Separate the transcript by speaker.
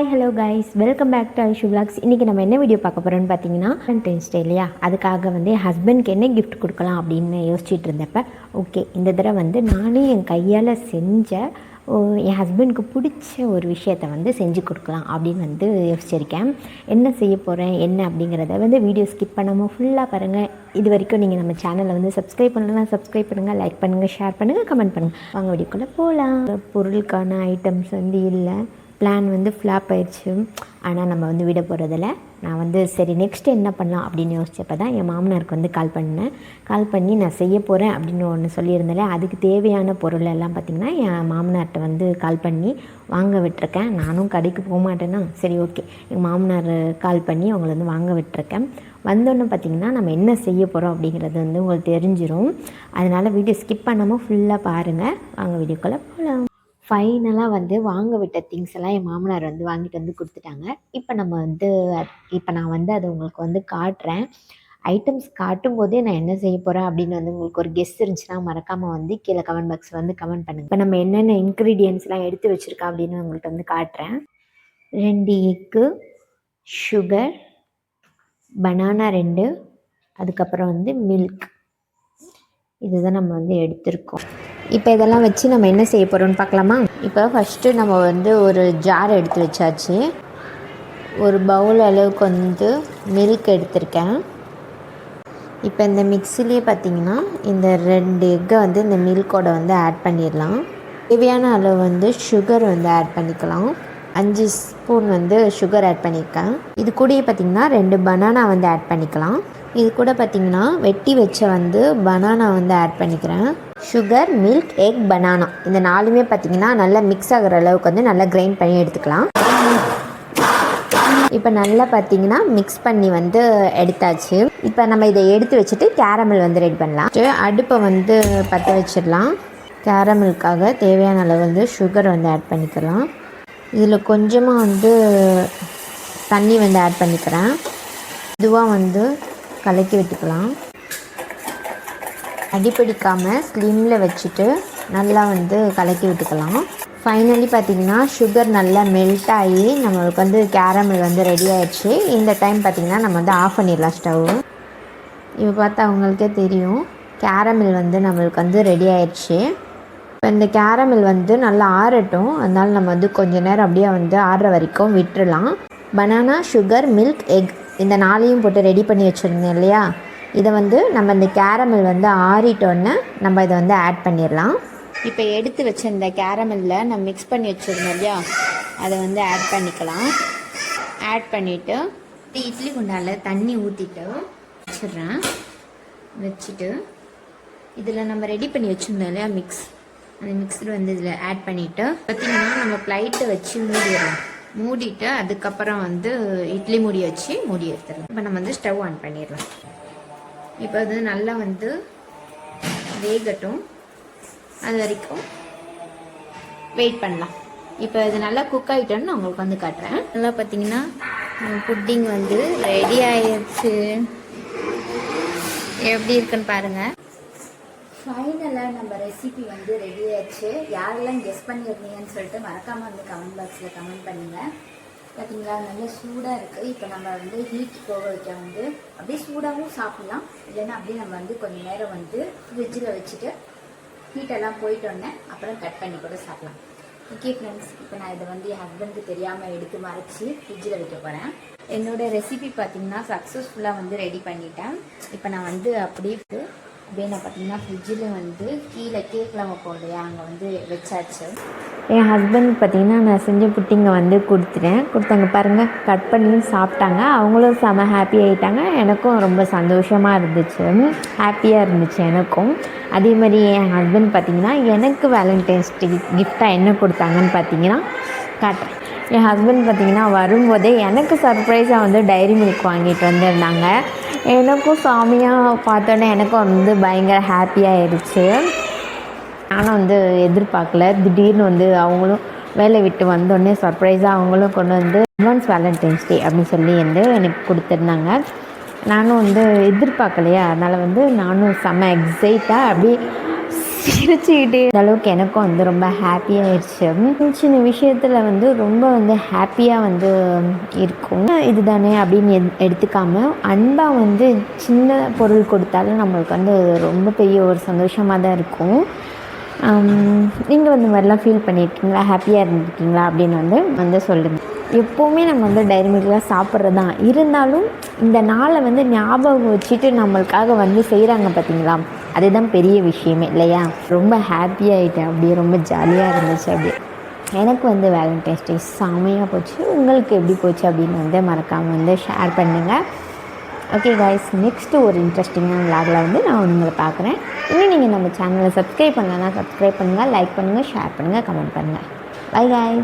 Speaker 1: Hi hello guys, welcome back to Aishu vlogs. இன்றைக்கி நம்ம என்ன வீடியோ பார்க்க போகிறோன்னு பார்த்தீங்கன்னா வேலண்டைன்ஸ் டே இல்லையா, அதுக்காக வந்து என் ஹஸ்பண்ட்க்கு என்ன கிஃப்ட் கொடுக்கலாம் அப்படின்னு யோசிச்சுட்டு இருந்தப்ப ஓகே இந்த தடவை வந்து நானே என் கையால் செஞ்ச என் ஹஸ்பண்டுக்கு பிடிச்ச ஒரு விஷயத்தை வந்து செஞ்சு கொடுக்கலாம் அப்படின்னு வந்து யோசிச்சிருக்கேன். என்ன செய்ய போகிறேன் என்ன அப்படிங்கிறத வந்து வீடியோ ஸ்கிப் பண்ணாமல் ஃபுல்லாக பாருங்கள். இது வரைக்கும் நீங்கள் நம்ம சேனலை வந்து சப்ஸ்கிரைப் பண்ணலன்னா சப்ஸ்கிரைப் பண்ணுங்கள், லைக் பண்ணுங்கள், ஷேர் பண்ணுங்கள், கமெண்ட் பண்ணுங்கள். வாங்க வீடியோக்குள்ளே போகலாம். பொருளுக்கான ஐட்டம்ஸ் வந்து இல்லை, பிளான் வந்து ஃப்ளாப் ஆயிடுச்சு. ஆனால் நம்ம வந்து விட போகிறதில்ல. நான் வந்து சரி நெக்ஸ்ட் என்ன பண்ணலாம் அப்படின்னு யோசிச்சப்போ தான் என் மாமனாருக்கு வந்து கால் பண்ணி நான் செய்ய போகிறேன் அப்படின்னு ஒன்று சொல்லியிருந்தேன். அதுக்கு தேவையான பொருள் எல்லாம் பார்த்திங்கன்னா என் மாமனார்கிட்ட வந்து கால் பண்ணி வாங்க விட்டுருக்கேன். நானும் கடைக்கு போக மாட்டேன்னா சரி ஓகே எங்கள் மாமனார் கால் பண்ணி அவங்கள வந்து வாங்க விட்டுருக்கேன். வந்தோன்னு பார்த்திங்கன்னா நம்ம என்ன செய்ய போகிறோம் அப்படிங்கிறது வந்து உங்களுக்கு தெரிஞ்சிடும். அதனால் வீடியோ ஸ்கிப் பண்ணாமல் ஃபுல்லாக பாருங்கள். வாங்க வீடியோக்குள்ளே போகலாம். ஃபைனலாக வந்து வாங்க விட்ட திங்ஸ் எல்லாம் என் மாமனார் வந்து வாங்கிட்டு வந்து கொடுத்துட்டாங்க. இப்போ நான் வந்து அதை உங்களுக்கு வந்து காட்டுறேன். ஐட்டம்ஸ் காட்டும் போதே நான் என்ன செய்ய போகிறேன் அப்படின்னு வந்து உங்களுக்கு ஒரு கெஸ் இருந்துச்சுன்னா மறக்காமல் வந்து கீழே கமெண்ட் பாக்ஸில் வந்து கமெண்ட் பண்ணுங்கள். இப்போ நம்ம என்னென்ன இன்க்ரீடியன்ஸ்லாம் எடுத்து வச்சுருக்கோம் அப்படின்னு உங்களுக்கு வந்து காட்டுறேன். 2 எக்கு, சுகர், பனானா 2, அதுக்கப்புறம் வந்து மில்க், இதுதான் நம்ம வந்து எடுத்திருக்கோம். இப்போ இதெல்லாம் வச்சு நம்ம என்ன செய்ய போகிறோம்னு பார்க்கலாமா. இப்போ ஃபஸ்ட்டு நம்ம வந்து ஒரு ஜார் எடுத்து வச்சாச்சு. ஒரு பவுல் அளவுக்கு வந்து மில்க் எடுத்திருக்கேன். இப்போ இந்த மிக்ஸிலே பார்த்திங்கன்னா இந்த 2 எக்கை வந்து இந்த மில்கோட வந்து ஆட் பண்ணிடலாம். தேவையான அளவு வந்து சுகர் வந்து ஆட் பண்ணிக்கலாம். 5 ஸ்பூன் வந்து சுகர் ஆட் பண்ணியிருக்கேன். இது கூடயே பார்த்திங்கன்னா 2 பனானா வந்து ஆட் பண்ணிக்கலாம். இது கூட பார்த்திங்கன்னா வெட்டி வச்ச வந்து பனானா வந்து ஆட் பண்ணிக்கிறேன். சுகர், மில்க், எக், பனானா இந்த 4மே பார்த்திங்கன்னா நல்லா மிக்ஸ் ஆகிற அளவுக்கு வந்து நல்லா கிரைண்ட் பண்ணி எடுத்துக்கலாம். இப்போ நல்லா பார்த்திங்கன்னா மிக்ஸ் பண்ணி வந்து எடுத்தாச்சு. இப்போ நம்ம இதை எடுத்து வச்சுட்டு கேரமல் வந்து ரெடி பண்ணலாம். அடுப்பை வந்து பற்ற வச்சிடலாம். கேரமலுக்காக தேவையான அளவு வந்து சுகர் வந்து ஆட் பண்ணிக்கலாம். இதில் கொஞ்சமாக வந்து தண்ணி வந்து ஆட் பண்ணிக்கிறேன். இதுவாக வந்து கலக்கி விட்டுக்கலாம். அடிப்பிடிக்காமல் ஸ்லிம்மில் வச்சுட்டு நல்லா வந்து கலக்கி விட்டுக்கலாம். ஃபைனலி பார்த்திங்கன்னா சுகர் நல்லா மெல்ட் ஆகி நம்மளுக்கு வந்து கேரமல் வந்து ரெடி ஆகிடுச்சு. இந்த டைம் பார்த்திங்கன்னா நம்ம வந்து ஆஃப் பண்ணிடலாம் ஸ்டவ். இப்போ பார்த்தா அவங்களுக்கே தெரியும் கேரமல் வந்து நம்மளுக்கு வந்து ரெடி ஆகிடுச்சு. இப்போ இந்த கேரமல் வந்து நல்லா ஆறட்டும். அதனால் நம்ம வந்து கொஞ்சம் நேரம் அப்படியே வந்து ஆறுற வரைக்கும் விட்டுடலாம். பனானா, சுகர், மில்க், எக் இந்த 4ஐயும் போட்டு ரெடி பண்ணி வச்சுருந்தேன் இல்லையா, இதை வந்து நம்ம இந்த கேரமல் வந்து ஆறிட்டோன்னே நம்ம இதை வந்து ஆட் பண்ணிடலாம். இப்போ எடுத்து வச்ச இந்த கேரமலில் நம்ம மிக்ஸ் பண்ணி வச்சுருந்தோம் இல்லையா, அதை வந்து ஆட் பண்ணிக்கலாம். ஆட் பண்ணிவிட்டு இட்லி குண்டானில் தண்ணி ஊற்றிட்டு வச்சுட்டு இதில் நம்ம ரெடி பண்ணி வச்சுருந்தோம் இல்லையா அந்த மிக்ஸில் வந்து இதில் ஆட் பண்ணிவிட்டு பார்த்திங்கன்னா நம்ம ப்ளைட்டை வச்சு மூடிட்டு அதுக்கப்புறம் வந்து இட்லி மூடி வச்சு மூடி எடுத்துடலாம். இப்போ நம்ம வந்து ஸ்டவ் ஆன் பண்ணிடலாம். இப்போ அது நல்லா வந்து வேகட்டும், அது வரைக்கும் வெயிட் பண்ணலாம். இப்போ இது நல்லா குக் ஆகிட்டோன்னு நான் உங்களுக்கு வந்து காட்டுறேன். நல்லா பார்த்தீங்கன்னா புட்டிங் வந்து ரெடி ஆயிடுச்சு. எப்படி இருக்குன்னு பாருங்கள். ஃபைனலாக நம்ம ரெசிபி வந்து ரெடி ஆயிடுச்சு. யாரெல்லாம் கெஸ் பண்ணியிருந்தீங்கன்னு சொல்லிட்டு மறக்காமல் வந்து கமெண்ட் பாக்ஸில் கமெண்ட் பண்ணுங்கள். பார்த்தீங்களா நல்லா சூடாக இருக்குது. இப்போ நம்ம வந்து ஹீட் போக வைக்க வந்து அப்படியே சூடாகவும் சாப்பிட்லாம், இல்லைன்னா அப்படியே நம்ம வந்து கொஞ்சம் நேரம் வந்து ஃப்ரிட்ஜில் வச்சுட்டு ஹீட்டெல்லாம் போயிட்டோன்னே அப்புறம் கட் பண்ணி கூட சாப்பிட்லாம். ஓகே ஃப்ரெண்ட்ஸ், இப்போ நான் இதை வந்து என் ஹஸ்பண்டுக்கு தெரியாமல் எடுத்து மறைச்சி ஃப்ரிட்ஜில் வைக்க போகிறேன். என்னோடய ரெசிபி பார்த்திங்கன்னா சக்ஸஸ்ஃபுல்லாக வந்து ரெடி பண்ணிட்டேன். இப்போ நான் வந்து அப்படியே நான் பார்த்தீங்கன்னா ஃப்ரிட்ஜில் வந்து கீழே கேக்லாம் வைப்போம் இல்லையா, அங்கே வந்து வச்சாச்சு. என் ஹஸ்பண்ட் பார்த்திங்கன்னா நான் செஞ்ச புட்டிங்கை வந்து கொடுத்தாங்க பாருங்கள், கட் பண்ணி சாப்பிட்டாங்க. அவங்களும் செம ஹாப்பி ஆகிட்டாங்க. எனக்கும் ரொம்ப சந்தோஷமாக இருந்துச்சு, ஹாப்பியாக இருந்துச்சு எனக்கும். அதே மாதிரி என் ஹஸ்பண்ட் பார்த்திங்கன்னா எனக்கு வேலண்டைன்ஸ் டே கிஃப்டாக என்ன கொடுத்தாங்கன்னு பார்த்தீங்கன்னா காட்டுறேன். என் ஹஸ்பண்ட் பார்த்திங்கன்னா வரும்போதே எனக்கு சர்ப்ரைஸாக வந்து டைரி மில்க் வாங்கிட்டு வந்திருந்தாங்க. எனக்கும் சாமியாக பார்த்தோன்னே எனக்கும் வந்து பயங்கர ஹாப்பியாகிடுச்சு. நானும் வந்து எதிர்பார்க்கல, திடீர்னு வந்து அவங்களும் வேலை விட்டு வந்தோடனே சர்ப்ரைஸாக அவங்களும் கொண்டு வந்து அட்வான்ஸ் வேலண்டைன்ஸ் டே அப்படின்னு சொல்லி வந்து எனக்கு கொடுத்துருந்தாங்க. நானும் வந்து எதிர்பார்க்கலையா, அதனால் வந்து நானும் செம்ம எக்ஸைட்டாக அப்படியே சிரிச்சுக்கிட்டே இந்த அளவுக்கு எனக்கும் வந்து ரொம்ப ஹாப்பியாகிடுச்சு. சின்ன சின்ன விஷயத்தில் வந்து ரொம்ப வந்து ஹாப்பியாக வந்து இருக்கும். இது தானே அப்படின்னு எடுத்துக்காமல் அன்பாக வந்து சின்ன பொருள் கொடுத்தாலும் நம்மளுக்கு வந்து ரொம்ப பெரிய ஒரு சந்தோஷமாக தான் இருக்கும். நீங்கள் வந்து இந்த மாதிரிலாம் ஃபீல் பண்ணியிருக்கீங்களா, ஹாப்பியாக இருந்திருக்கீங்களா அப்படின்னு வந்து சொல்லுங்கள். எப்போவுமே நம்ம வந்து டைரி மில்க்லாம் சாப்பிட்றது தான் இருந்தாலும் இந்த நாளை வந்து ஞாபகம் வச்சுட்டு நம்மளுக்காக வந்து செய்கிறாங்க பார்த்தீங்களா, அதுதான் பெரிய விஷயமே இல்லையா. ரொம்ப ஹாப்பியாகிட்டேன், அப்படியே ரொம்ப ஜாலியாக இருந்துச்சு. அப்படியே எனக்கு வந்து வேலண்டைன்ஸ் டே செமையாக போச்சு. உங்களுக்கு எப்படி போச்சு அப்படின்னு வந்து மறக்காமல் வந்து ஷேர் பண்ணுங்கள். ஓகே கைஸ், நெக்ஸ்ட்டு ஒரு இன்ட்ரெஸ்டிங்கான விளாகில் வந்து நான் உங்களை பார்க்குறேன். இன்னும் நீங்கள் நம்ம சேனலை சப்ஸ்கிரைப் பண்ணலன்னா சப்ஸ்கிரைப் பண்ணுங்கள், லைக் பண்ணுங்கள், ஷேர் பண்ணுங்கள், கமெண்ட் பண்ணுங்கள். Bye guys.